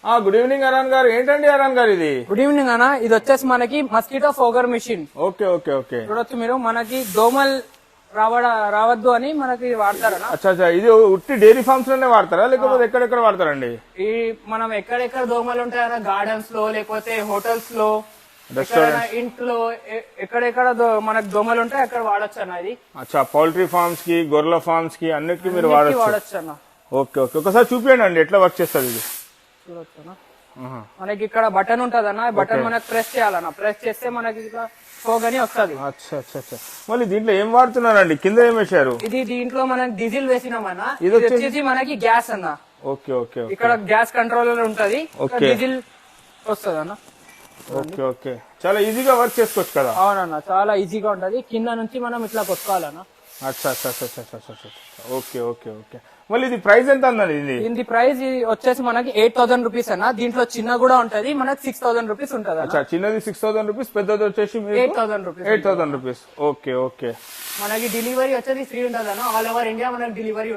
Good evening Aaron గారు. ఏంటండి Aaron గారు ఇది? గుడ్ ఈవినింగ్ అన్న, ఇది వచ్చేసి మనకి mosquito fogger machine. Okay okay okay. చూడొచ్చు మీరు, మనకి దోమలు రావద్దు అని మనకి వాడతారన్న. అచ్చా, ఇది ఉట్టి డైరీ ఫార్మ్స్ లోనే వాడతారా లేకపోతే ఎక్కడెక్కడ వాడతారండి? ఈ మనం ఎక్కడెక్కడ దోమలు ఉంటాయన్న, గార్డెన్స్ లో లేకపోతే హోటల్స్ లో, ఇంట్లో ఎక్కడెక్కడ మనకు దోమలు ఉంటాయి అక్కడ వాడచ్చు అన్న ఇది. అచ్చా, పౌల్ట్రీ ఫార్మ్స్ కి, గొర్రెల ఫార్మ్స్ కి అన్నిటికీ మీరు వాడచ్చు అన్న. ఓకే ఓకే, ఒకసారి చూపించండి అండి ఎట్లా వర్క్ చేస్తుంది ఇది. చూడొచ్చు అన్న, మనకి ఇక్కడ బటన్ ఉంటది అన్న, బటన్ మనకి ప్రెస్ చేయాలన్న. ప్రెస్ చేస్తే మనకి ఇట్లా ఫోగ్ అని వస్తుంది. అచ్చా, మళ్ళీ దీంట్లో ఏం వాడుతున్నారండి? కింద ఏం వేశారు? ఇది దీంట్లో మనం డీజిల్ వేసినామన్నా, ఇది వచ్చేసి మనకి గ్యాస్ అన్న. ఓకే ఓకే, ఇక్కడ గ్యాస్ కంట్రోలర్ ఉంటది, డీజిల్ వస్తుంది అన్న. ఓకే ఓకే, చాలా ఈజీగా వర్క్ చేసుకోవచ్చు కదా? అవునన్న, చాలా ఈజీగా ఉంటది. కింద నుంచి మనం ఇట్లా కొట్టుకోవాలన్న. అచ్చా, ఓకే ఓకే ఓకే. మళ్ళీ ఇది ప్రైస్ ఎంత అందండి? ఇది ప్రైస్ వచ్చేసి మనకి 8,000 రూపీస్ అన్న. దీంట్లో చిన్న కూడా ఉంటది, మనకి 6,000 రూపీస్ ఉంటది. అచ్చా, చిన్నది 6,000 రూపీస్, పెద్దది వచ్చేసి 8,000 రూపీస్. Okay okay. మనకి డెలివరీ వచ్చేసి ఫ్రీ ఉంటది అన్న, ఆల్ ఓవర్ ఇండియా మనకి డెలివరీ.